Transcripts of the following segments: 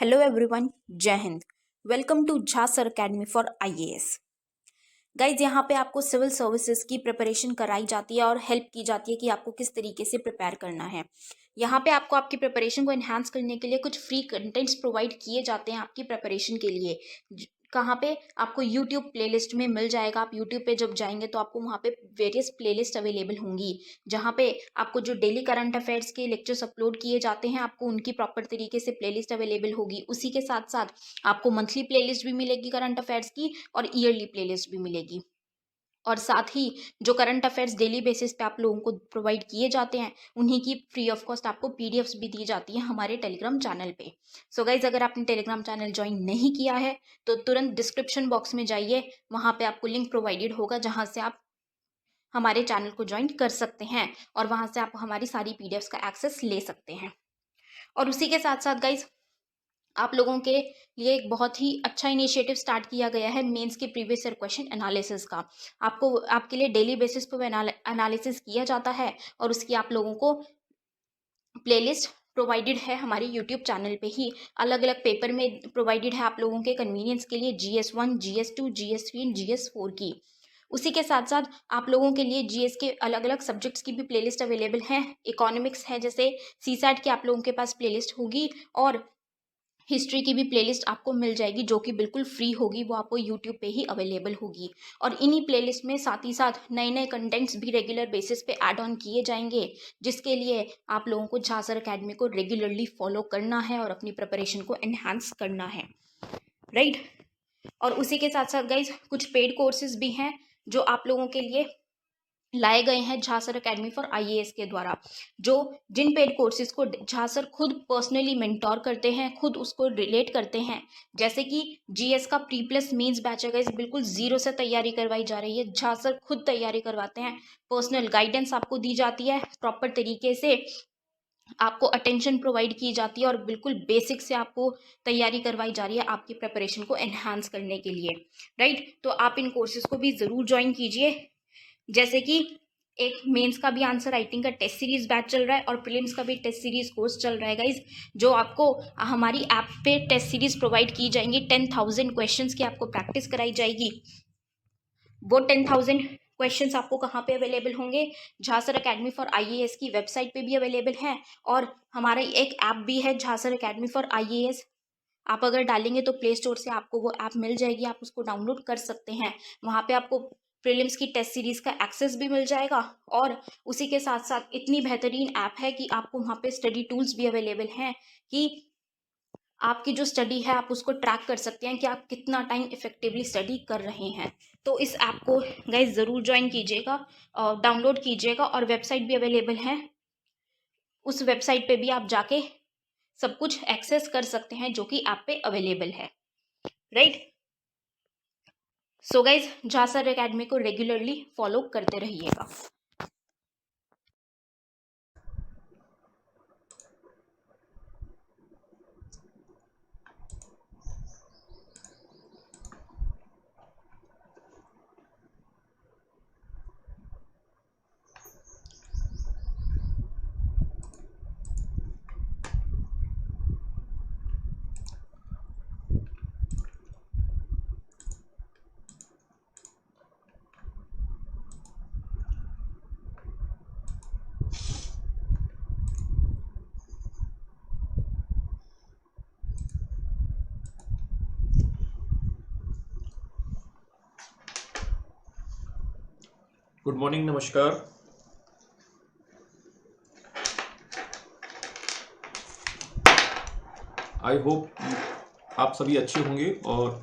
Hello everyone, जय हिंद। Welcome to Jha sir academy for IAS. Guys, यहाँ पे आपको सिविल सर्विसेज की प्रिपरेशन कराई जाती है और हेल्प की जाती है कि आपको किस तरीके से प्रिपेयर करना है। यहाँ पे आपको आपकी प्रिपरेशन को एनहांस करने के लिए कुछ फ्री कंटेंट्स प्रोवाइड किए जाते हैं आपकी प्रिपरेशन के लिए। कहाँ पे आपको यूट्यूब प्लेलिस्ट में मिल जाएगा। आप यूट्यूब पे जब जाएंगे तो आपको वहाँ पे वेरियस प्लेलिस्ट अवेलेबल होंगी, जहाँ पे आपको जो डेली करंट अफेयर्स के लेक्चर्स अपलोड किए जाते हैं आपको उनकी प्रॉपर तरीके से प्लेलिस्ट अवेलेबल होगी। उसी के साथ साथ आपको मंथली प्लेलिस्ट भी मिलेगी करंट अफेयर्स की और ईयरली प्लेलिस्ट भी मिलेगी। और साथ ही जो करंट अफेयर्स डेली बेसिस पे आप लोगों को प्रोवाइड किए जाते हैं उन्हीं की फ्री ऑफ कॉस्ट आपको पीडीएफ्स भी दी जाती है हमारे टेलीग्राम चैनल पे। सो गाइज, अगर आपने टेलीग्राम चैनल ज्वाइन नहीं किया है तो तुरंत डिस्क्रिप्शन बॉक्स में जाइए, वहाँ पे आपको लिंक प्रोवाइडेड होगा जहाँ से आप हमारे चैनल को ज्वाइन कर सकते हैं और वहाँ से आप हमारी सारी पीडीएफ्स का एक्सेस ले सकते हैं। और उसी के साथ साथ गाइज, आप लोगों के लिए एक बहुत ही अच्छा इनिशिएटिव स्टार्ट किया गया है मेंस के प्रीवियस ईयर क्वेश्चन एनालिसिस का। आपको आपके लिए डेली बेसिस पर एनालिसिस किया जाता है और उसकी आप लोगों को प्लेलिस्ट प्रोवाइडेड है हमारे यूट्यूब चैनल पे ही। अलग अलग पेपर में प्रोवाइडेड है आप लोगों के कन्वीनियंस के लिए, GS1, GS2, GS3 and GS4 की। उसी के साथ साथ आप लोगों के लिए जीएस के अलग अलग सब्जेक्ट्स की भी प्लेलिस्ट अवेलेबल है। इकोनॉमिक्स है जैसे सीसैट की आप लोगों के पास प्लेलिस्ट होगी और हिस्ट्री की भी प्लेलिस्ट आपको मिल जाएगी जो कि बिल्कुल फ्री होगी, वो आपको यूट्यूब पे ही अवेलेबल होगी। और इन्हीं प्लेलिस्ट में साथ ही साथ नए नए कंटेंट्स भी रेगुलर बेसिस पे ऐड ऑन किए जाएंगे, जिसके लिए आप लोगों को झा सर अकेडमी को रेगुलरली फॉलो करना है और अपनी प्रिपरेशन को एनहांस करना है, राइट। और उसी के साथ साथ गाइज, कुछ पेड कोर्सेज भी हैं जो आप लोगों के लिए लाए गए हैं Jha sir academy for IAS के द्वारा, जो जिन पेड कोर्सेज को झा सर खुद पर्सनली मेंटोर करते हैं, खुद उसको रिलेट करते हैं। जैसे कि जीएस का प्री प्लस मेंस बैच है गाइस, बिल्कुल जीरो से तैयारी करवाई जा रही है। झा सर खुद तैयारी करवाते हैं, पर्सनल गाइडेंस आपको दी जाती है, प्रॉपर तरीके से आपको अटेंशन प्रोवाइड की जाती है और बिल्कुल बेसिक से आपको तैयारी करवाई जा रही है आपकी प्रिपरेशन को एनहांस करने के लिए, राइट। तो आप इन कोर्सेज को भी ज़रूर ज्वाइन कीजिए। जैसे कि एक मेंस का भी आंसर राइटिंग का टेस्ट सीरीज बैच चल रहा है और प्रीलिम्स का भी टेस्ट सीरीज कोर्स चल रहा है गाइज, जो आपको हमारी ऐप पे टेस्ट सीरीज प्रोवाइड की जाएंगी। 10,000 क्वेश्चंस की आपको प्रैक्टिस कराई जाएगी। वो 10,000 क्वेश्चंस आपको कहाँ पे अवेलेबल होंगे? Jha sir academy for IAS की वेबसाइट पे भी अवेलेबल है और हमारा एक ऐप भी है Jha sir academy for IAS. आप अगर डालेंगे तो प्ले स्टोर से आपको वो ऐप मिल जाएगी, आप उसको डाउनलोड कर सकते हैं। वहाँ पे आपको प्रीलिम्स की टेस्ट सीरीज का एक्सेस भी मिल जाएगा और उसी के साथ साथ इतनी बेहतरीन ऐप है कि आपको वहाँ पे स्टडी टूल्स भी अवेलेबल हैं कि आपकी जो स्टडी है आप उसको ट्रैक कर सकते हैं कि आप कितना टाइम इफेक्टिवली स्टडी कर रहे हैं। तो इस ऐप को गाइज ज़रूर ज्वाइन कीजिएगा, डाउनलोड कीजिएगा और वेबसाइट भी अवेलेबल है। उस वेबसाइट पे भी आप जाके सब कुछ एक्सेस कर सकते हैं जो कि ऐप पे अवेलेबल है, right. So guys, Jha sir academy को रेगुलरली फॉलो करते रहिएगा। गुड मॉर्निंग, नमस्कार। आई होप आप सभी अच्छे होंगे और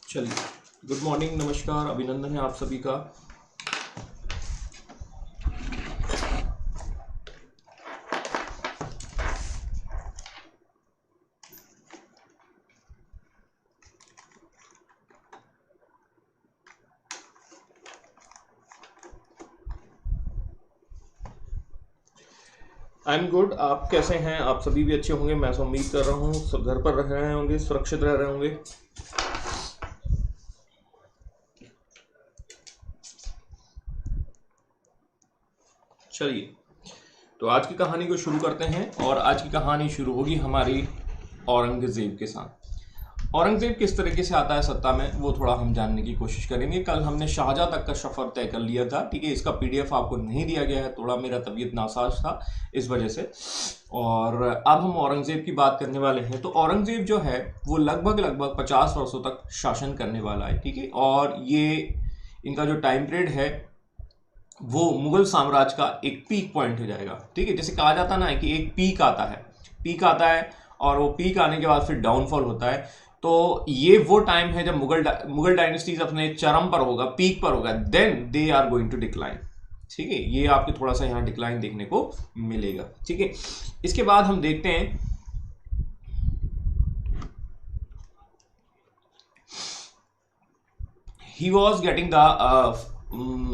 चलिए, गुड मॉर्निंग, नमस्कार, अभिनंदन है आप सभी का। I am good. आप कैसे हैं? आप सभी भी अच्छे होंगे, मैं उम्मीद कर रहा हूँ। सब घर पर रह रहे होंगे, सुरक्षित रह रहे होंगे। चलिए, तो आज की कहानी को शुरू करते हैं। और आज की कहानी शुरू होगी हमारी औरंगजेब के साथ। औरंगजेब किस तरीके से आता है सत्ता में, वो थोड़ा हम जानने की कोशिश करेंगे। कल हमने शाहजहाँ तक का सफ़र तय कर लिया था, ठीक है। इसका पीडीएफ आपको नहीं दिया गया है, थोड़ा मेरा तबीयत नासाज था इस वजह से। और अब हम औरंगजेब की बात करने वाले हैं। तो औरंगजेब जो है वो लगभग 50 वर्षों तक शासन करने वाला है, ठीक है। और ये इनका जो टाइम पीरियड है वो मुगल साम्राज्य का एक पीक पॉइंट हो जाएगा, ठीक है। जैसे कहा जाता ना है कि एक पीक आता है और वो पीक आने के बाद फिर डाउनफॉल होता है। तो ये वो टाइम है जब मुगल डायनेस्टीज अपने चरम पर होगा, पीक पर होगा, then they are going to decline, ठीक है। ये आपको थोड़ा सा यहाँ डिक्लाइन देखने को मिलेगा, ठीक है। इसके बाद हम देखते हैं he was getting the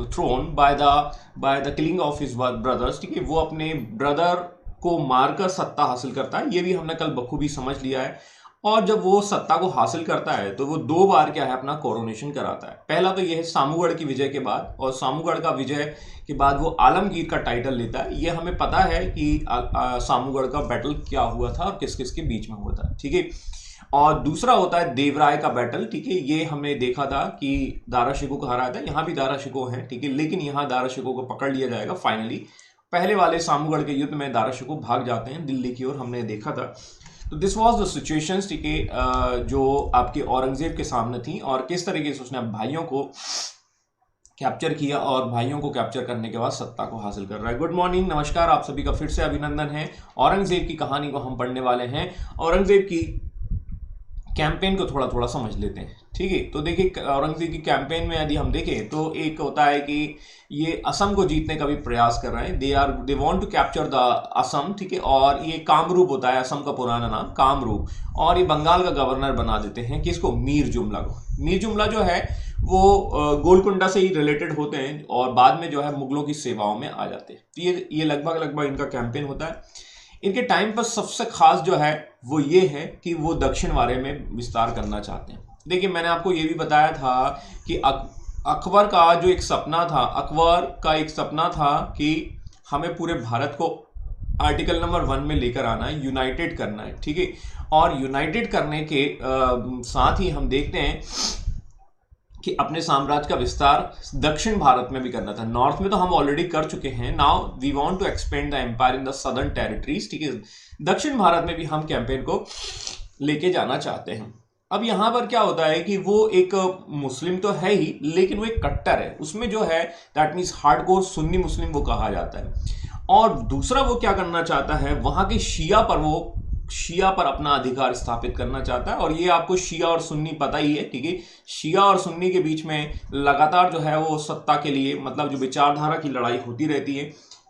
throne by the killing of his brothers, ठीक है। वो अपने ब्रदर को मारकर सत्ता हासिल करता है, ये भी हमने कल बखूबी समझ लिया है। और जब वो सत्ता को हासिल करता है तो वो 2 बार क्या है अपना कोरोनेशन कराता है। पहला तो ये है सामूगढ़ की विजय के बाद, और सामूगढ़ का विजय के बाद वो आलमगीर का टाइटल लेता है। ये हमें पता है कि सामूगढ़ का बैटल क्या हुआ था और किस किस के बीच में हुआ था, ठीक है। और दूसरा होता है देवराय का बैटल, ठीक है। ये हमने देखा था कि दारा शिकोह को हराया था, यहाँ भी दारा शिकोह है, ठीक है। लेकिन यहाँ दारा शिकोह को पकड़ लिया जाएगा फाइनली। पहले वाले सामूगढ़ के युद्ध में दारा शिकोह भाग जाते हैं दिल्ली की ओर, हमने देखा था। तो दिस वाज द सिचुएशंस, ठीक है, जो आपके औरंगजेब के सामने थी और किस तरीके से उसने भाइयों को कैप्चर किया और भाइयों को कैप्चर करने के बाद सत्ता को हासिल कर रहा है। गुड मॉर्निंग, नमस्कार, आप सभी का फिर से अभिनंदन है। औरंगजेब की कहानी को हम पढ़ने वाले हैं। औरंगजेब की कैंपेन को थोड़ा थोड़ा समझ लेते हैं, ठीक है। तो देखिए, औरंगजेब की कैंपेन में यदि हम देखें तो एक होता है कि ये असम को जीतने का भी प्रयास कर रहे हैं। They want to capture the Assam, ठीक है। और ये कामरूप होता है, असम का पुराना नाम कामरूप। और ये बंगाल का गवर्नर बना देते हैं किसको? मीर जुमला को। मीर जुमला जो है वो गोलकुंडा से ही रिलेटेड होते हैं और बाद में जो है मुगलों की सेवाओं में आ जाते हैं। तो ये लगभग इनका कैंपेन होता है। इनके टाइम पर सबसे खास जो है वो ये है कि वो दक्षिण वारे में विस्तार करना चाहते हैं। देखिए, मैंने आपको ये भी बताया था कि अकबर का जो एक सपना था, अकबर का एक सपना था कि हमें पूरे भारत को आर्टिकल नंबर 1 में लेकर आना है, यूनाइटेड करना है, ठीक है। और यूनाइटेड करने के साथ ही हम देखते हैं कि अपने साम्राज्य का विस्तार दक्षिण भारत में भी करना था। नॉर्थ में तो हम ऑलरेडी कर चुके हैं। Now we want to expand the empire in the southern territories, ठीक है। दक्षिण भारत में भी हम कैंपेन को लेके जाना चाहते हैं। अब यहां पर क्या होता है कि वो एक मुस्लिम तो है ही, लेकिन वो एक कट्टर है। उसमें जो है दैट मीन्स हार्डकोर सुन्नी मुस्लिम वो कहा जाता है। और दूसरा वो क्या करना चाहता है, वहां के शिया पर अपना अधिकार स्थापित करना चाहता है। और ये आपको शिया और सुन्नी पता ही है, ठीक है। शिया और सुन्नी के बीच में लगातार जो है वो सत्ता के लिए, मतलब जो विचारधारा की लड़ाई होती रहती है।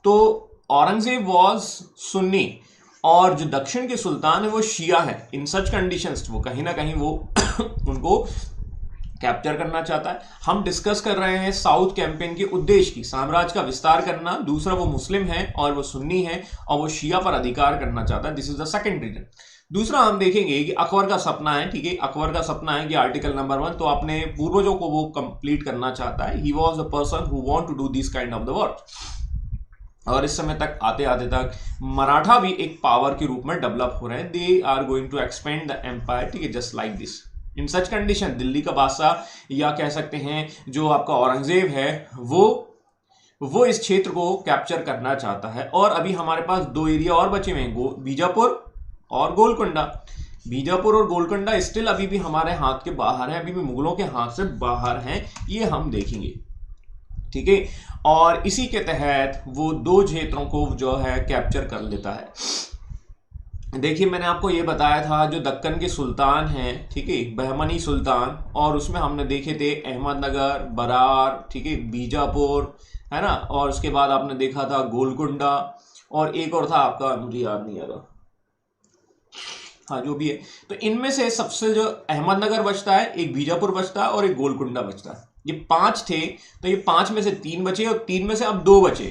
तो औरंगजेब वाज सुन्नी और जो दक्षिण के सुल्तान है वो शिया है। इन सच कंडीशंस वो कहीं ना कहीं वो उनको कैप्चर करना चाहता है। हम डिस्कस कर रहे हैं साउथ कैंपेन के उद्देश्य की, साम्राज्य का विस्तार करना। दूसरा, वो मुस्लिम है और वो सुन्नी है और वो शिया पर अधिकार करना चाहता है। This is the second reason. दूसरा हम देखेंगे कि अकबर का सपना है, ठीक है। अकबर का सपना है कि आर्टिकल नंबर 1 तो अपने पूर्वजों को वो कंप्लीट करना चाहता है। He was the person who want to do this kind of the work. और इस समय तक आते आते तक मराठा भी एक पावर के रूप में डेवलप हो रहे हैं। They are going to expand the empire, ठीक है, just like this. In such condition Delhi का बादशाह, या कह सकते हैं जो आपका औरंगजेब है, वो इस क्षेत्र को कैप्चर करना चाहता है। और अभी हमारे पास 2 एरिया और बचे हुए हैं, बीजापुर और गोलकुंडा। बीजापुर और गोलकुंडा स्टिल अभी भी हमारे हाथ के बाहर है, अभी भी मुगलों के हाथ से बाहर हैं, ये हम देखेंगे, ठीक है। और इसी के तहत वो 2 क्षेत्रों को जो है कैप्चर कर लेता है। देखिए, मैंने आपको ये बताया था जो दक्कन के सुल्तान हैं, ठीक है, बहमनी सुल्तान, और उसमें हमने देखे थे अहमदनगर, बरार, ठीक है, बीजापुर, है ना। और उसके बाद आपने देखा था गोलकुंडा, और एक और था आपका, मुझे याद नहीं आ रहा, हाँ जो भी है। तो इनमें से सबसे जो अहमदनगर बचता है, एक बीजापुर बचता है और एक गोलकुंडा बचता है। ये 5 थे, तो ये 5 में से 3 बचे और 3 में से अब 2 बचे।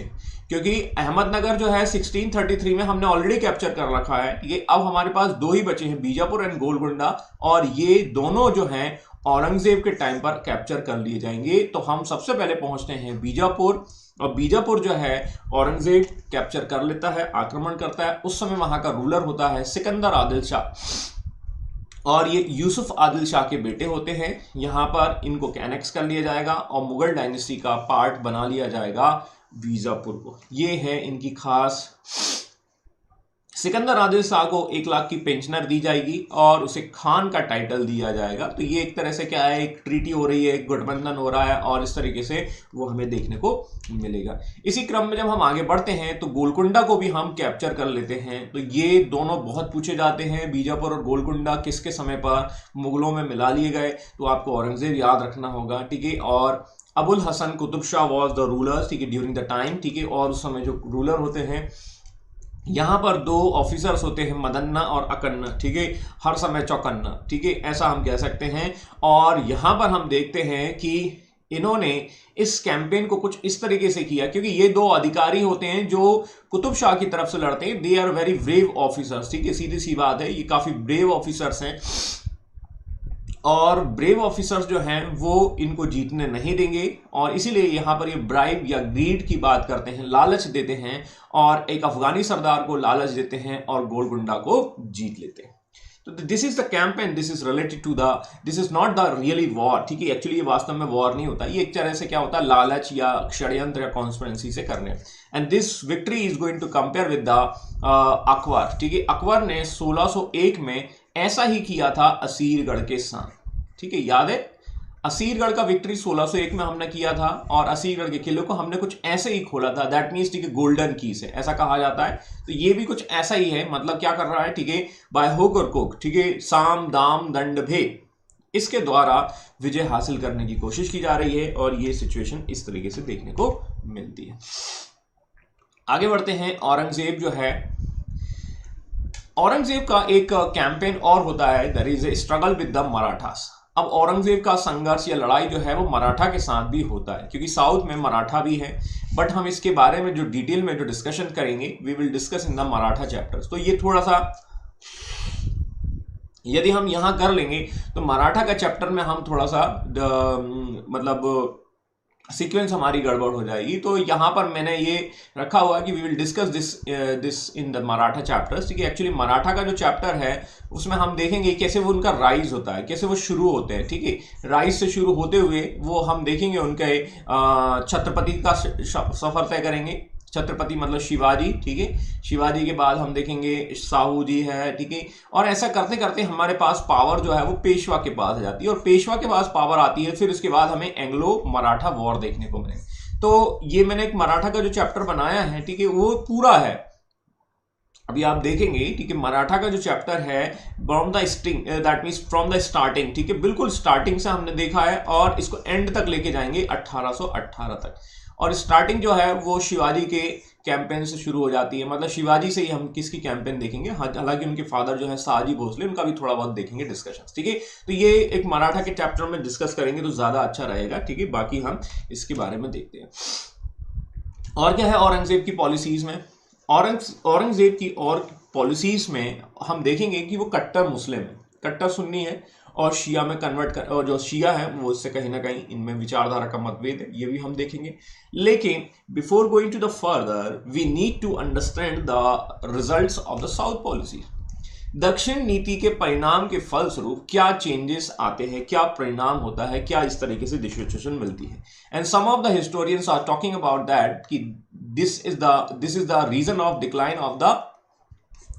क्योंकि अहमदनगर जो है 1633 में हमने ऑलरेडी कैप्चर कर रखा है। ये अब हमारे पास दो ही बचे हैं, बीजापुर एंड गोलकुंडा, और ये दोनों जो हैं औरंगजेब के टाइम पर कैप्चर कर लिए जाएंगे। तो हम सबसे पहले पहुंचते हैं बीजापुर, और बीजापुर जो है औरंगजेब कैप्चर कर लेता है, आक्रमण करता है। उस समय वहां का रूलर होता है सिकंदर आदिल शाह, और ये यूसुफ आदिल शाह के बेटे होते हैं। यहां पर इनको कैनेक्स कर लिया जाएगा और मुगल डायनेस्टी का पार्ट बना लिया जाएगा बीजापुर को। ये है इनकी खास। सिकंदर आदिल शाह को 1 लाख की पेंशनर दी जाएगी और उसे खान का टाइटल दिया जाएगा। तो ये एक तरह से क्या है, एक ट्रीटी हो रही है, एक गठबंधन हो रहा है, और इस तरीके से वो हमें देखने को मिलेगा। इसी क्रम में जब हम आगे बढ़ते हैं तो गोलकुंडा को भी हम कैप्चर कर लेते हैं। तो ये दोनों बहुत पूछे जाते हैं, बीजापुर और गोलकुंडा किसके समय पर मुगलों में मिला लिए गए, तो आपको औरंगजेब याद रखना होगा, ठीक है। और Abul Hasan Qutub Shah was the ruler, ठीक है, ड्यूरिंग द टाइम, ठीक है। और उस समय जो रूलर होते हैं, यहां पर 2 ऑफिसर्स होते हैं, मदन्ना और अकन्ना, ठीक है, हर समय चौकन्ना, ठीक है, ऐसा हम कह सकते हैं। और यहां पर हम देखते हैं कि इन्होंने इस कैंपेन को कुछ इस तरीके से किया, क्योंकि ये 2 अधिकारी होते हैं जो कुतुब शाह की तरफ से लड़ते हैं। They are very brave officers, ठीक है, सीधी सी बात है, ये काफी ब्रेव ऑफिसर्स हैं, और ब्रेव ऑफिसर्स जो हैं वो इनको जीतने नहीं देंगे। और इसीलिए यहां पर ये ब्राइब या ग्रीड की बात करते हैं, लालच देते हैं, और एक अफगानी सरदार को लालच देते हैं और गोलकुंडा को जीत लेते हैं। तो this is the campaign, this is related to the, this is not the really war, ठीक है। एक्चुअली ये वास्तव में वॉर नहीं होता, ये एक तरह से क्या होता है, लालच या षड्यंत्र या कॉन्स्पिरेंसी से करने। And this victory is going to compare with the Akbar, ठीक है। अकबर ने 1601 में ऐसा ही किया था असीरगढ़ के साथ, ठीक है, याद है। असीरगढ़ का विक्ट्री 1601 में हमने किया था, और असीरगढ़ के किले को हमने कुछ ऐसे ही खोला था, दैट मीन्स, ठीक है, गोल्डन की से ऐसा कहा जाता है। तो ये भी कुछ ऐसा ही है, मतलब क्या कर रहा है, ठीक है, बाय हुक और कुक, ठीक है, साम दाम दंड भेद, इसके द्वारा विजय हासिल करने की कोशिश की जा रही है। और ये सिचुएशन इस तरीके से देखने को मिलती है। आगे बढ़ते हैं। औरंगजेब जो है, औरंगजेब का एक कैंपेन और होता है, there is a struggle with the Marathas. अब औरंगजेब का संघर्ष या लड़ाई जो है वो मराठा के साथ भी होता है, क्योंकि साउथ में मराठा भी है। बट हम इसके बारे में जो डिटेल में जो डिस्कशन करेंगे, we will discuss in the Maratha chapters. तो ये थोड़ा सा यदि हम यहां कर लेंगे तो मराठा का चैप्टर में हम थोड़ा सा मतलब सीक्वेंस हमारी गड़बड़ हो जाएगी। तो यहां पर मैंने ये रखा हुआ है कि we will discuss this in the Maratha chapters, ठीक है। एक्चुअली मराठा का जो चैप्टर है उसमें हम देखेंगे कैसे वो उनका राइज होता है, कैसे वो शुरू होते हैं, ठीक है। राइज से शुरू होते हुए वो हम देखेंगे उनके छत्रपति का सफर तय करेंगे। छत्रपति मतलब शिवाजी, ठीक है। शिवाजी के बाद हम देखेंगे साहू जी है, ठीक है। और ऐसा करते करते हमारे पास पावर जो है वो पेशवा के पास आ जाती है, और पेशवा के पास पावर आती है, फिर उसके बाद हमें एंग्लो मराठा वॉर देखने को मिलेगा। तो ये मैंने एक मराठा का जो चैप्टर बनाया है, ठीक है, वो पूरा है, अभी आप देखेंगे, ठीक है। मराठा का जो चैप्टर है from the sting, that means from the starting, ठीक है, बिल्कुल स्टार्टिंग से हमने देखा है, और इसको एंड तक लेके जाएंगे 1818 तक। और स्टार्टिंग जो है वो शिवाजी के कैंपेन से शुरू हो जाती है, मतलब शिवाजी से ही हम किसकी कैंपेन देखेंगे, हालांकि उनके फादर जो है शाहजी भोसले, उनका भी थोड़ा बहुत देखेंगे डिस्कशन, ठीक है। तो ये एक मराठा के चैप्टर में डिस्कस करेंगे तो ज्यादा अच्छा रहेगा, ठीक है। बाकी हम इसके बारे में देखते हैं। और क्या है औरंगजेब की पॉलिसीज में, औरंगजेब की और पॉलिसीज में हम देखेंगे कि वो कट्टर मुस्लिम है, कट्टर सुन्नी है, और शिया में कन्वर्ट कर, और जो शिया है वो उससे कहीं ना कहीं इनमें विचारधारा का मतभेद है, ये भी हम देखेंगे। लेकिन before going to the further we need to understand the results of the south policy. दक्षिण नीति के परिणाम के फलस्वरूप क्या चेंजेस आते हैं, क्या परिणाम होता है, क्या इस तरीके से सिचुएशन मिलती है। And some of the historians are talking about that कि this is the reason of decline of the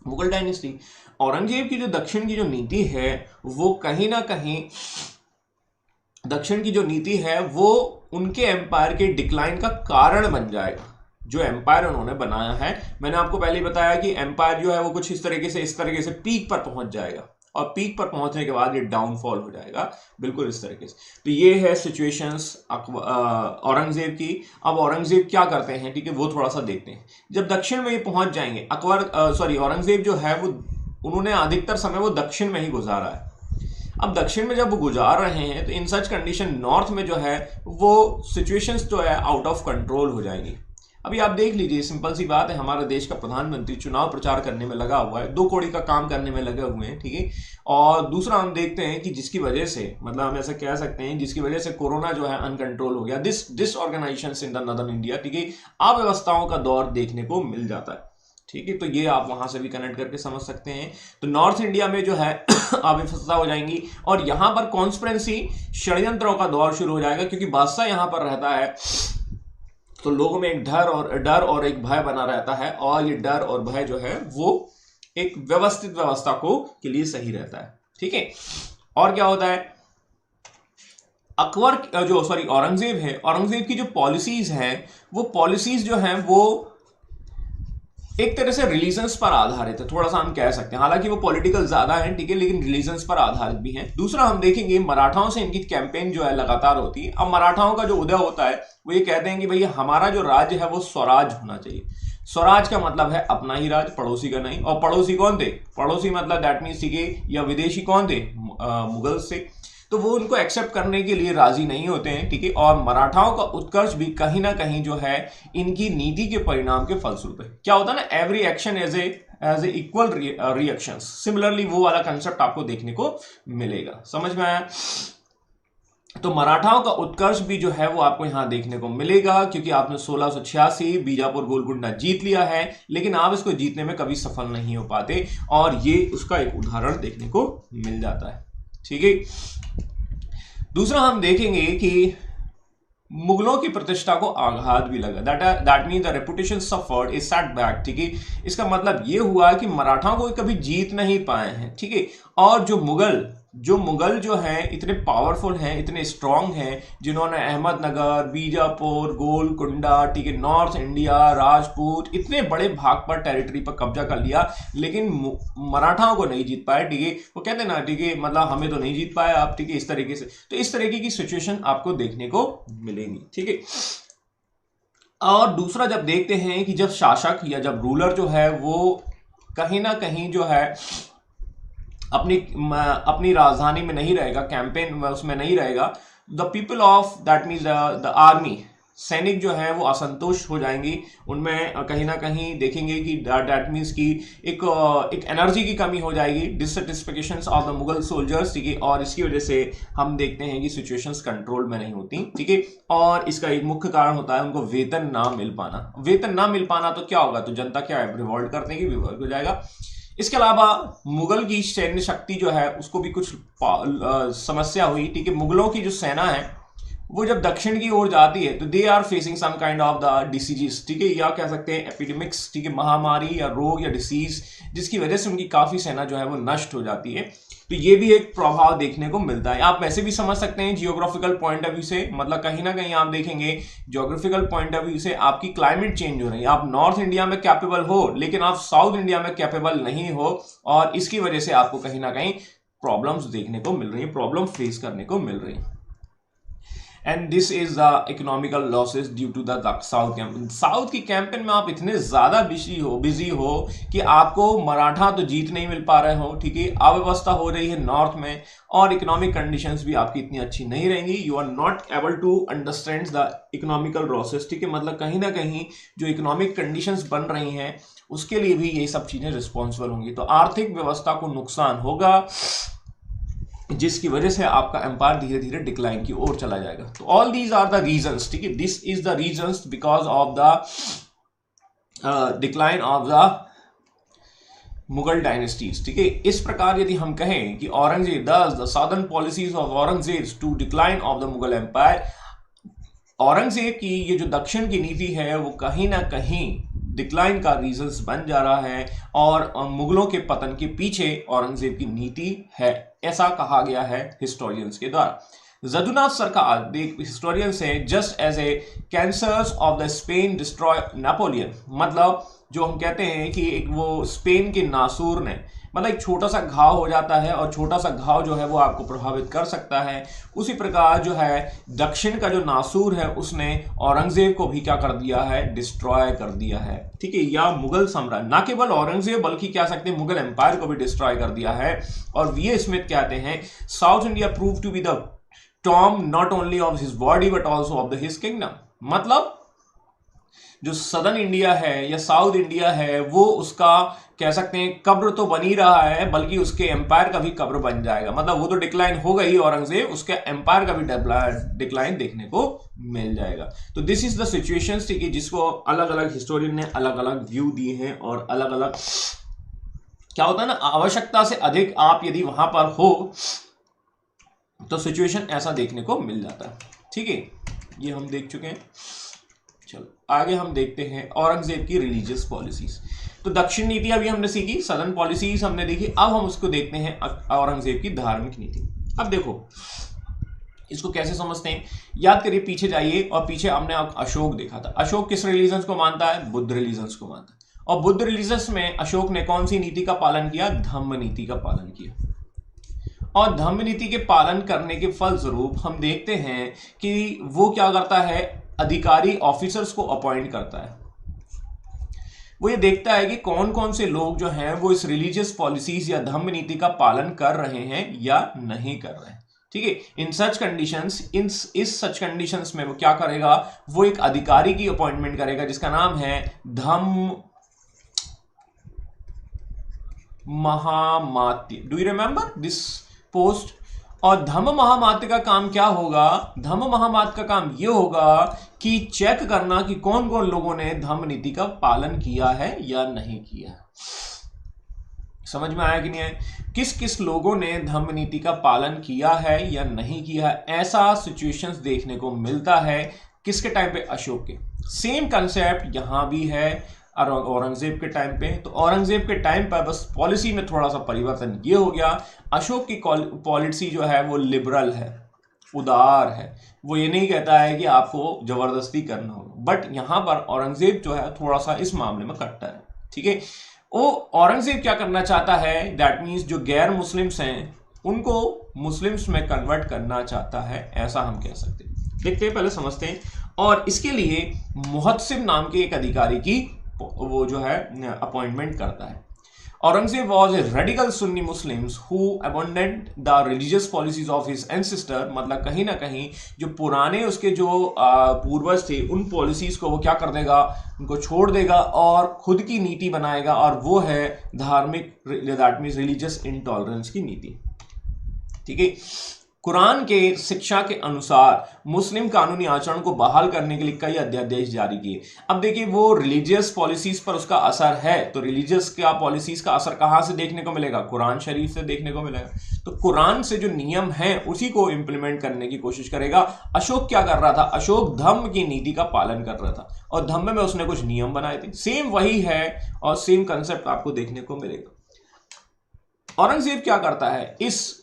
Mughal dynasty. Aurangzeb की जो दक्षिण की जो नीति है वो कहीं ना कहीं, दक्षिण की जो नीति है वो उनके एम्पायर के डिक्लाइन का कारण बन जाएगा। जो एम्पायर उन्होंने बनाया है, मैंने आपको पहले ही बताया कि एम्पायर जो है वो कुछ इस तरीके से पीक पर पहुंच जाएगा, और पीक पर पहुंचने के बाद ये डाउनफॉल हो जाएगा, बिल्कुल इस तरीके से। तो ये है सिचुएशंस औरंगजेब की। अब औरंगजेब क्या करते हैं, ठीक है, वो थोड़ा सा देखते हैं। जब दक्षिण में ये पहुंच जाएंगे, औरंगजेब जो है वो, उन्होंने अधिकतर समय वो दक्षिण में ही गुजारा है। अब दक्षिण में जब वो गुजार रहे हैं तो इन सच कंडीशन नॉर्थ में जो है वो सिचुएशंस जो है आउट ऑफ कंट्रोल हो जाएंगी। अभी आप देख लीजिए, सिंपल सी बात है, हमारे देश का प्रधानमंत्री चुनाव प्रचार करने में लगा हुआ है, 2 कौड़ी का काम करने में लगे हुए हैं, ठीक है। और दूसरा हम देखते हैं कि जिसकी वजह से, मतलब हम ऐसा कह सकते हैं, जिसकी वजह से कोरोना जो है अनकंट्रोल हो गया, disorganisation in the northern India, ठीक है, अव्यवस्थाओं का दौर देखने को मिल जाता है, ठीक है। तो ये आप वहां से भी कनेक्ट करके समझ सकते हैं। तो नॉर्थ इंडिया में जो है अव्यवस्था हो जाएंगी और यहां पर कॉन्स्पिरेंसी, षड्यंत्रों का दौर शुरू हो जाएगा, क्योंकि बादशाह यहां पर रहता है, तो लोगों में एक डर और एक भय बना रहता है, और ये डर और भय जो है वो एक व्यवस्थित व्यवस्था को के लिए सही रहता है, ठीक है। और क्या होता है, औरंगजेब है, औरंगजेब की जो पॉलिसीज हैं, वो पॉलिसीज जो हैं वो एक तरह से रिलीजन्स पर आधारित है, थोड़ा सा हम कह सकते हैं, हालांकि वो पॉलिटिकल ज्यादा है, ठीक है, लेकिन रिलीजन्स पर आधारित भी हैं। दूसरा हम देखेंगे, मराठाओं से इनकी कैंपेन जो है लगातार होती है। अब मराठाओं का जो उदय होता है, वो ये कहते हैं कि भैया हमारा जो राज्य है वो स्वराज होना चाहिए। स्वराज का मतलब है अपना ही राज, पड़ोसी का नहीं। और पड़ोसी कौन थे, पड़ोसी मतलब दैट मीन्स, ठीक है, या विदेशी कौन थे, मुगल से। तो वो उनको एक्सेप्ट करने के लिए राजी नहीं होते हैं, ठीक है। और मराठाओं का उत्कर्ष भी कहीं ना कहीं जो है इनकी नीति के परिणाम के फलस्वरूप है। क्या होता है ना, every action as a equal reaction, similarly वो वाला कंसेप्ट आपको देखने को मिलेगा। समझ में आया? तो मराठाओं का उत्कर्ष भी जो है वो आपको यहां देखने को मिलेगा, क्योंकि आपने 1686 बीजापुर गोलकुंडा जीत लिया है, लेकिन आप इसको जीतने में कभी सफल नहीं हो पाते, और ये उसका एक उदाहरण देखने को मिल जाता है, ठीक है। दूसरा हम देखेंगे कि मुगलों की प्रतिष्ठा को आघात भी लगा, that mean the reputation suffered A setback, ठीक है। इसका मतलब यह हुआ कि मराठाओं को कभी जीत नहीं पाए हैं, ठीक है। और जो मुगल जो हैं इतने पावरफुल हैं, इतने स्ट्रांग हैं, जिन्होंने अहमदनगर, बीजापुर, गोलकुंडा, ठीक है, नॉर्थ इंडिया, राजपूत, इतने बड़े भाग पर टेरिटरी पर कब्जा कर लिया, लेकिन मराठाओं को नहीं जीत पाए, ठीक है। वो कहते ना, ठीक है, मतलब हमें तो नहीं जीत पाए आप, ठीक है, इस तरीके से। तो इस तरीके की सिचुएशन आपको देखने को मिलेगी, ठीक है। और दूसरा जब देखते हैं कि जब शासक या जब रूलर जो है वो कहीं ना कहीं जो है अपनी राजधानी में नहीं रहेगा, कैंपेन में उसमें नहीं रहेगा, the people of that means the army, सैनिक जो है वो असंतुष्ट हो जाएंगी। उनमें कहीं ना कहीं देखेंगे कि दैट मीन्स की एक एनर्जी की कमी हो जाएगी, डिससेटिस्फिकेशन ऑफ द मुगल सोल्जर्स, ठीक है। और इसकी वजह से हम देखते हैं कि सिचुएशंस कंट्रोल में नहीं होती, ठीक है। और इसका एक मुख्य कारण होता है उनको वेतन ना मिल पाना। वेतन ना मिल पाना तो क्या होगा, तो जनता क्या है, रिवॉल्ट करने की विवश हो जाएगा। इसके अलावा मुगल की सैन्य शक्ति जो है उसको भी कुछ समस्या हुई, ठीक है। मुगलों की जो सेना है वो जब दक्षिण की ओर जाती है तो they are facing some kind of the diseases, ठीक है, या कह सकते हैं एपिडेमिक्स, ठीक है, महामारी या रोग या डिसीज, जिसकी वजह से उनकी काफी सेना जो है वो नष्ट हो जाती है। तो ये भी एक प्रभाव देखने को मिलता है। आप वैसे भी समझ सकते हैं जियोग्राफिकल पॉइंट ऑफ व्यू से, मतलब कहीं ना कहीं आप देखेंगे जियोग्राफिकल पॉइंट ऑफ व्यू से आपकी क्लाइमेट चेंज हो रही है। आप नॉर्थ इंडिया में कैपेबल हो, लेकिन आप साउथ इंडिया में कैपेबल नहीं हो, और इसकी वजह से आपको कहीं ना कहीं प्रॉब्लम्स देखने को मिल रही है, प्रॉब्लम फेस करने को मिल रही है। And this is the economical losses due to the south campaign. South की कैंपेन में आप इतने ज्यादा बिजी हो कि आपको मराठा तो जीत नहीं मिल पा रहे हो, ठीक है। अव्यवस्था हो रही है नॉर्थ में, और इकोनॉमिक कंडीशंस भी आपकी इतनी अच्छी नहीं रहेंगी। You are not able to understand the economical losses, ठीक है। मतलब कहीं ना कहीं जो इकोनॉमिक कंडीशंस बन रही हैं उसके लिए भी ये सब चीजें रिस्पॉन्सिबल होंगी। तो आर्थिक व्यवस्था को नुकसान होगा, जिसकी वजह से आपका एम्पायर धीरे धीरे डिक्लाइन की ओर चला जाएगा। तो all these are the reasons, ठीक है, this is the reasons because of the decline of the Mughal dynasties, ठीक है। इस प्रकार यदि हम कहें कि Aurangzeb the southern policies of Aurangzeb to decline of the Mughal empire, Aurangzeb की ये जो दक्षिण की नीति है वो कहीं ना कहीं डिक्लाइन का रीजंस बन जा रहा है, और मुगलों के पतन के पीछे औरंगजेब की नीति है, ऐसा कहा गया है हिस्टोरियंस के द्वारा। जदुनाथ सरकार हिस्टोरियन से just as a cancers of the Spain destroy Napoleon, मतलब जो हम कहते हैं कि एक वो स्पेन के नासूर ने, मतलब एक छोटा सा घाव हो जाता है और छोटा सा घाव जो है वो आपको प्रभावित कर सकता है, उसी प्रकार जो है दक्षिण का जो नासूर है उसने औरंगजेब को भी क्या कर दिया है, डिस्ट्रॉय कर दिया है, ठीक है। या मुगल सम्राट, ना केवल औरंगजेब बल्कि क्या सकते हैं मुगल एम्पायर को भी डिस्ट्रॉय कर दिया है। और वी ए स्मिथ कहते हैं South India prove to be the tomb not only of his body but also of the his kingdom. मतलब जो सदर्न इंडिया है या साउथ इंडिया है वो उसका कह सकते हैं कब्र तो बन ही रहा है, बल्कि उसके एम्पायर का भी कब्र बन जाएगा। मतलब वो तो डिक्लाइन हो गई औरंगजेब, उसके एम्पायर का भी डिक्लाइन देखने को मिल जाएगा। तो दिस इज द सिचुएशन, ठीक है, जिसको अलग अलग हिस्टोरियन ने अलग अलग व्यू दिए हैं और अलग अलग क्या होता है ना, आवश्यकता से अधिक आप यदि वहां पर हो तो सिचुएशन ऐसा देखने को मिल जाता है। ठीक है, ये हम देख चुके हैं। चलो आगे हम देखते हैं औरंगजेब की रिलीजियस पॉलिसीज। तो दक्षिण नीति अभी हमने सीखी, सदर्न पॉलिसीज हमने देखी, अब हम उसको देखते हैं औरंगजेब की धार्मिक नीति। अब देखो इसको कैसे समझते हैं, याद करिए पीछे जाइए, और पीछे हमने अशोक देखा था। अशोक किस रिलीजन को मानता है? बुद्ध रिलीजन को मानता है। और बुद्ध रिलीजन में अशोक ने कौन सी नीति का पालन किया? धम्म नीति का पालन किया। और धम्म नीति के पालन करने के फलस्वरूप हम देखते हैं कि वो क्या करता है, अधिकारी ऑफिसर्स को अपॉइंट करता है। वो ये देखता है कि कौन कौन से लोग जो हैं वो इस रिलीजियस पॉलिसीज या धम्म नीति का पालन कर रहे हैं या नहीं कर रहे हैं। ठीक है, इन सच कंडीशंस, इस सच कंडीशंस में वो क्या करेगा, वो एक अधिकारी की अपॉइंटमेंट करेगा जिसका नाम है Dhamma Mahamatya. Do you remember this post? और धम्म महामात्य का काम क्या होगा? धम्म महामात्य का काम यह होगा कि चेक करना कि कौन कौन लोगों ने धम्म नीति का पालन किया है या नहीं किया। समझ में आया कि नहीं आया? किस किस लोगों ने धम्म नीति का पालन किया है या नहीं किया है, ऐसा सिचुएशंस देखने को मिलता है किसके टाइम पे? अशोक के। सेम कंसेप्ट यहां भी है औरंगजेब के टाइम पे। तो औरंगजेब के टाइम पर बस पॉलिसी में थोड़ा सा परिवर्तन ये हो गया, अशोक की पॉलिसी जो है वो लिबरल है, उदार है। वो ये नहीं कहता है कि आपको जबरदस्ती करना होगा, बट यहां पर औरंगजेब जो है थोड़ा सा इस मामले में कट्टर है। ठीक है, वो औरंगजेब क्या करना चाहता है, दैट मीन्स जो गैर मुस्लिम्स हैं उनको मुस्लिम्स में कन्वर्ट करना चाहता है, ऐसा हम कह सकते हैं। देखते हैं, पहले समझते हैं। और इसके लिए मुहत्सिब नाम के एक अधिकारी की वो जो है अपॉइंटमेंट करता है। Aurangzeb was a radical Sunni Muslims who abundant the religious policies of his ancestor. मतलब कहीं ना कहीं जो पुराने उसके जो पूर्वज थे उन पॉलिसीज को वो क्या कर देगा, उनको छोड़ देगा और खुद की नीति बनाएगा, और वो है धार्मिक, दैट मींस रिलीजियस इंटॉलरेंस की नीति। ठीक है, कुरान के शिक्षा के अनुसार मुस्लिम कानूनी आचरण को बहाल करने के लिए कई अध्यादेश जारी किए। अब देखिए वो रिलीजियस पॉलिसीज पर उसका असर है, तो रिलीजियस का पॉलिसीज का असर कहां से देखने को मिलेगा? कुरान शरीफ से देखने को मिलेगा। तो कुरान से जो नियम है उसी को इंप्लीमेंट करने की कोशिश करेगा। अशोक क्या कर रहा था? अशोक धम्म की नीति का पालन कर रहा था और धम्म में उसने कुछ नियम बनाए थे। सेम वही है और सेम कंसेप्ट आपको देखने को मिलेगा। औरंगजेब क्या करता है, इस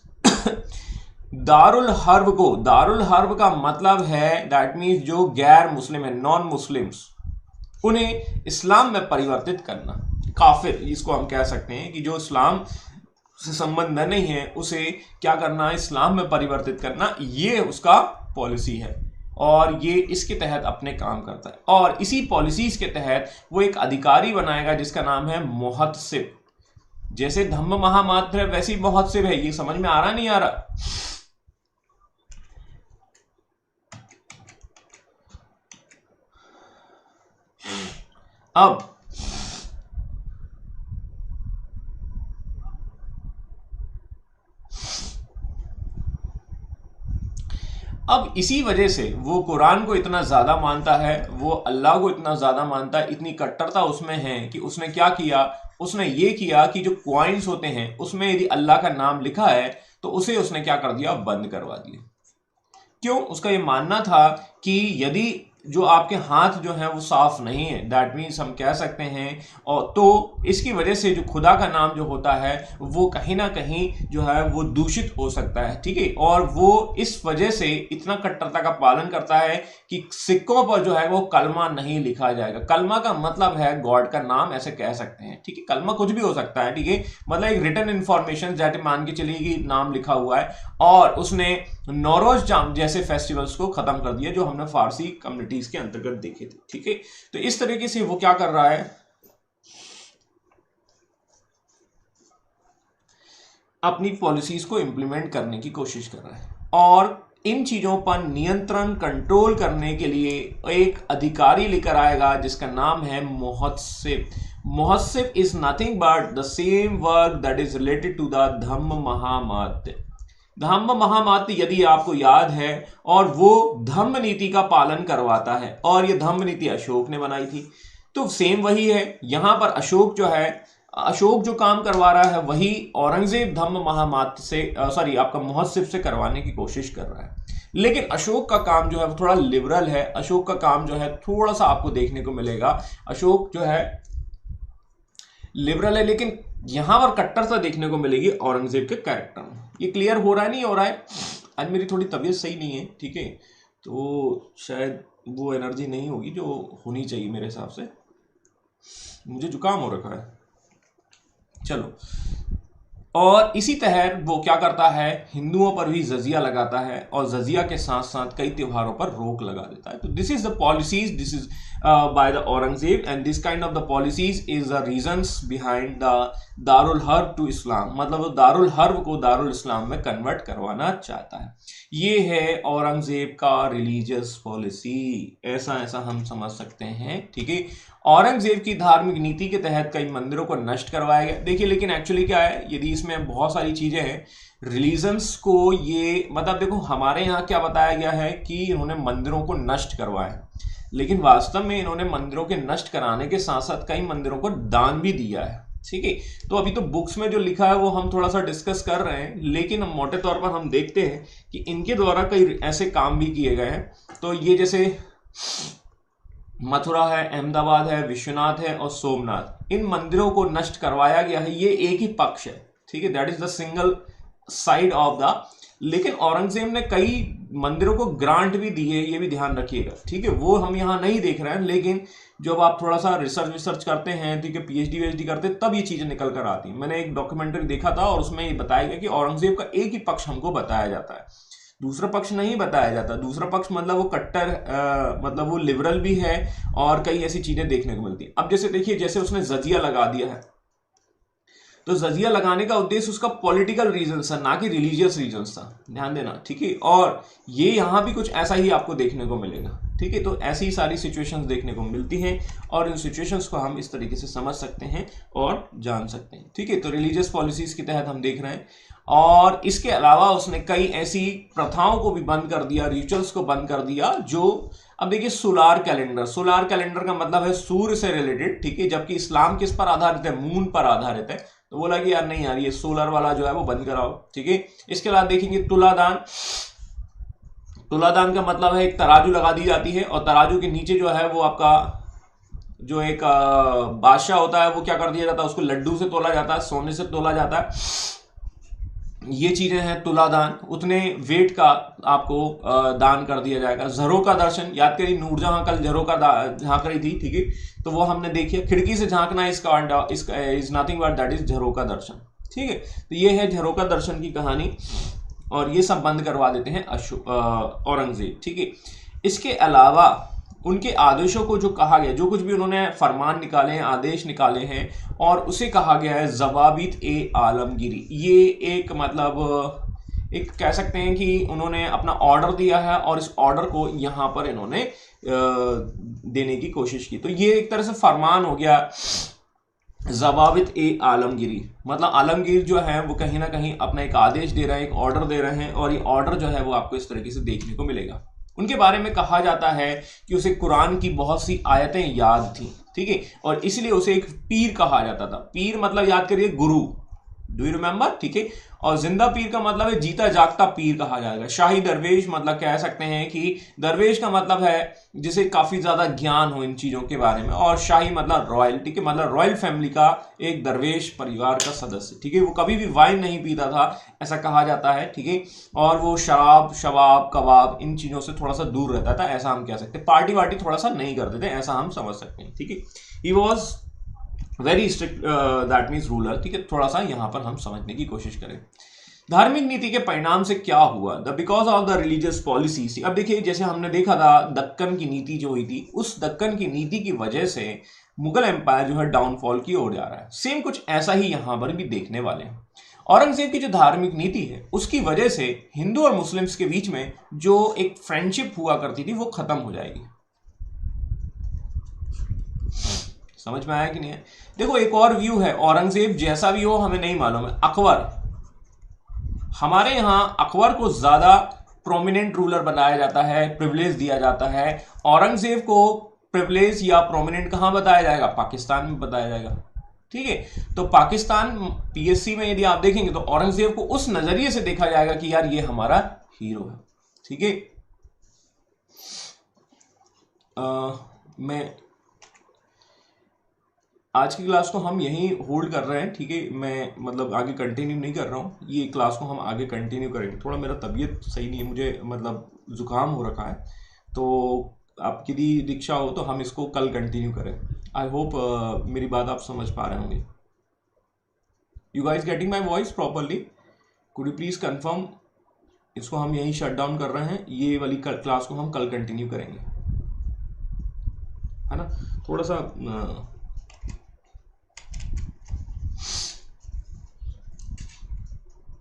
दारुल हर्ब को, दारुल हर्ब का मतलब है दैट मीन्स जो गैर मुस्लिम है, नॉन मुस्लिम्स, उन्हें इस्लाम में परिवर्तित करना। काफिर इसको हम कह सकते हैं कि जो इस्लाम से संबंध नहीं है उसे क्या करना, इस्लाम में परिवर्तित करना, ये उसका पॉलिसी है और ये इसके तहत अपने काम करता है। और इसी पॉलिसीज के तहत वो एक अधिकारी बनाएगा जिसका नाम है मुहत्सिब। जैसे धम्म महामात्र वैसे ही मुहत्सिब है। ये समझ में आ रहा नहीं आ रहा? अब इसी वजह से वो कुरान को इतना ज्यादा मानता है, वो अल्लाह को इतना ज्यादा मानता है, इतनी कट्टरता उसमें है कि उसने क्या किया, उसने ये किया कि जो क्वाइंस होते हैं उसमें यदि अल्लाह का नाम लिखा है तो उसे उसने क्या कर दिया, बंद करवा दिया। क्यों? उसका ये मानना था कि यदि जो आपके हाथ जो है वो साफ नहीं है, दैट मीन्स हम कह सकते हैं, और तो इसकी वजह से जो खुदा का नाम जो होता है वो कहीं ना कहीं जो है वो दूषित हो सकता है। ठीक है, और वो इस वजह से इतना कट्टरता का पालन करता है कि सिक्कों पर जो है वो कलमा नहीं लिखा जाएगा। कलमा का मतलब है गॉड का नाम, ऐसे कह सकते हैं। ठीक है, कलमा कुछ भी हो सकता है। ठीक है, मतलब एक रिटन इंफॉर्मेशन, जैसे मान के चलिए कि नाम लिखा हुआ है, और उसने नौरोज जैसे फेस्टिवल्स को खत्म कर दिया जो हमने फारसी कम्युनिटीज के अंतर्गत देखे थे। ठीक है, तो इस तरीके से वो क्या कर रहा है, अपनी पॉलिसीज को इंप्लीमेंट करने की कोशिश कर रहा है। और इन चीजों पर नियंत्रण कंट्रोल करने के लिए एक अधिकारी लेकर आएगा जिसका नाम है Muhtasib. Muhtasib is nothing but the same work that is related to the Dhamma Mahamatya. Dhamma Mahamatya यदि आपको याद है, और वो धम्म नीति का पालन करवाता है, और ये धम्म नीति अशोक ने बनाई थी। तो सेम वही है यहां पर। अशोक जो काम करवा रहा है वही औरंगजेब धम्म महामात्य से आपका मुहस्सिब से करवाने की कोशिश कर रहा है। लेकिन अशोक का काम जो है वो थोड़ा लिबरल है। अशोक का काम जो है थोड़ा सा आपको देखने को मिलेगा, अशोक जो है लिबरल है, लेकिन यहां पर कट्टरता देखने को मिलेगी औरंगजेब के कैरेक्टर में। ये क्लियर हो रहा है नहीं हो रहा है? आज मेरी थोड़ी तबीयत सही नहीं है, ठीक है, तो शायद वो एनर्जी नहीं होगी जो होनी चाहिए मेरे हिसाब से। मुझे जुकाम हो रखा है। चलो, और इसी तरह वो क्या करता है, हिंदुओं पर भी जजिया लगाता है, और जजिया के साथ साथ कई त्योहारों पर रोक लगा देता है। तो this is the policies, this is by the Aurangzeb, and this kind of the policies is the reasons behind the Darul Harb to Islam. मतलब वो दारुल हर्ब को दारुल इस्लाम में कन्वर्ट करवाना चाहता है। ये है औरंगजेब का रिलीजियस पॉलिसी, ऐसा हम समझ सकते हैं, ठीक है। औरंगजेब की धार्मिक नीति के तहत कई मंदिरों को नष्ट करवाया गया। देखिए, लेकिन एक्चुअली क्या है, यदि इसमें बहुत सारी चीजें हैं रिलीजन्स को, ये मतलब देखो हमारे यहाँ क्या बताया गया है कि इन्होंने मंदिरों को नष्ट करवाया, लेकिन वास्तव में इन्होंने मंदिरों के नष्ट कराने के साथ साथ कई मंदिरों को दान भी दिया है, ठीक है। तो अभी तो बुक्स में जो लिखा है वो हम थोड़ा सा डिस्कस कर रहे हैं, लेकिन मोटे तौर पर हम देखते हैं कि इनके द्वारा कई ऐसे काम भी किए गए हैं। तो ये जैसे मथुरा है, अहमदाबाद है, विश्वनाथ है और सोमनाथ, इन मंदिरों को नष्ट करवाया गया है। ये एक ही पक्ष है, ठीक है, that is the single side of the. लेकिन औरंगजेब ने कई मंदिरों को ग्रांट भी दी है, ये भी ध्यान रखिएगा, ठीक है। वो हम यहाँ नहीं देख रहे हैं, लेकिन जब आप थोड़ा सा रिसर्च करते हैं, ठीक है, पीएचडी करते हैं, तब ये चीजें निकल कर आती हैं। मैंने एक डॉक्यूमेंट्री देखा था और उसमें ये बताया गया कि औरंगजेब का एक ही पक्ष हमको बताया जाता है, दूसरा पक्ष नहीं बताया जाता। दूसरा पक्ष मतलब वो कट्टर मतलब वो लिबरल भी है, और कई ऐसी चीजें देखने को मिलती है। अब जैसे देखिए, जैसे उसने जजिया लगा दिया है, तो जजिया लगाने का उद्देश्य उसका पॉलिटिकल रीजन था, ना कि रिलीजियस रीजन था, ध्यान देना, ठीक है। और ये यहां भी कुछ ऐसा ही आपको देखने को मिलेगा, ठीक है। तो ऐसी सारी सिचुएशंस देखने को मिलती हैं, और इन सिचुएशंस को हम इस तरीके से समझ सकते हैं और जान सकते हैं, ठीक है। तो रिलीजियस पॉलिसीज के तहत हम देख रहे हैं, और इसके अलावा उसने कई ऐसी प्रथाओं को भी बंद कर दिया, रिचुअल्स को बंद कर दिया, जो अब देखिए सोलार कैलेंडर का मतलब है सूर्य से रिलेटेड, ठीक है, जबकि इस्लाम किस पर आधारित है, मून पर आधारित है। तो बोला कि यार नहीं यार, ये सोलर वाला जो है वो बंद कराओ, ठीक है। इसके बाद देखेंगे तुलादान का मतलब है एक तराजू लगा दी जाती है, और तराजू के नीचे जो है वो आपका जो एक बादशाह होता है वो क्या कर दिया जाता है, उसको लड्डू से तोला जाता है, सोने से तोला जाता है। ये चीजें हैं तुलादान, उतने वेट का आपको दान कर दिया जाएगा। झरों का दर्शन, याद करिए नूरजहां कल झरों का झांक रही थी, ठीक है, तो वो हमने देखिए, खिड़की से झांकना इसका is nothing but that is झरों का दर्शन, ठीक है। तो ये है झरों का दर्शन की कहानी, और ये सब बंद करवा देते हैं औरंगजेब, ठीक है। इसके अलावा उनके आदेशों को जो कहा गया, जो कुछ भी उन्होंने फरमान निकाले हैं, आदेश निकाले हैं, और उसे कहा गया है जवाबित ए आलमगीरी। ये एक मतलब एक कह सकते हैं कि उन्होंने अपना ऑर्डर दिया है, और इस ऑर्डर को यहाँ पर इन्होंने देने की कोशिश की। तो ये एक तरह से फरमान हो गया जवाबित ए आलमगीरी। मतलब आलमगीर जो है वो कहीं ना कहीं अपना एक आदेश दे रहे हैं, एक ऑर्डर दे रहे हैं, और ये ऑर्डर जो है वो आपको इस तरीके से देखने को मिलेगा। उनके बारे में कहा जाता है कि उसे कुरान की बहुत सी आयतें याद थी, ठीक है, और इसलिए उसे एक पीर कहा जाता था। पीर मतलब याद करिए गुरु, डू यू रिमेंबर, ठीक है। और जिंदा पीर का मतलब है जीता जागता पीर कहा जाएगा। शाही दरवेश मतलब कह सकते हैं कि दरवेश का मतलब है जिसे काफी ज्यादा ज्ञान हो इन चीजों के बारे में, और शाही मतलब रॉयल, ठीक है, मतलब रॉयल फैमिली का एक दरवेश परिवार का सदस्य, ठीक है। वो कभी भी वाइन नहीं पीता था, ऐसा कहा जाता है, ठीक है। और वो शराब, शवाब, कबाब, इन चीजों से थोड़ा सा दूर रहता था, ऐसा हम कह सकते हैं। पार्टी वार्टी थोड़ा सा नहीं करते थे, ऐसा हम समझ सकते हैं, ठीक है। He was very strict that means ruler, ठीक है। थोड़ा सा यहां पर हम समझने की कोशिश करें धार्मिक नीति के परिणाम से क्या हुआ, the because of the religious policies. अब देखिए, जैसे हमने देखा था दक्कन की नीति जो हुई थी, उस दक्कन की नीति की वजह से मुगल एम्पायर जो है डाउनफॉल की ओर जा रहा है। सेम कुछ ऐसा ही यहां पर भी देखने वाले हैं। औरंगजेब की जो धार्मिक नीति है उसकी वजह से हिंदू और मुस्लिम्स के बीच में जो एक फ्रेंडशिप हुआ करती थी वो खत्म हो जाएगी। समझ में आया कि नहीं है? देखो एक और व्यू है, औरंगजेब जैसा भी हो हमें नहीं मालूम है, अकबर, हमारे यहां अकबर को ज्यादा प्रोमिनेंट रूलर बनाया जाता है, प्रिविलेज दिया जाता है। औरंगजेब को प्रिविलेज या प्रोमिनेंट कहां बताया जाएगा? पाकिस्तान में बताया जाएगा। ठीक है, तो पाकिस्तान पीएससी में यदि आप देखेंगे तो औरंगजेब को उस नजरिए से देखा जाएगा कि यार ये हमारा हीरो है। ठीक है, मैं आज की क्लास को हम यहीं होल्ड कर रहे हैं। ठीक है, मैं मतलब आगे कंटिन्यू नहीं कर रहा हूँ, ये क्लास को हम आगे कंटिन्यू करेंगे। थोड़ा मेरा तबीयत सही नहीं है, मुझे मतलब जुकाम हो रखा है, तो आपकी यदि दीक्षा हो तो हम इसको कल कंटिन्यू करें। आई होप मेरी बात आप समझ पा रहे होंगे। You guys getting my voice properly? Could you please confirm? इसको हम यहीं शट डाउन कर रहे हैं, ये वाली क्लास को हम कल कंटिन्यू करेंगे, है ना? थोड़ा सा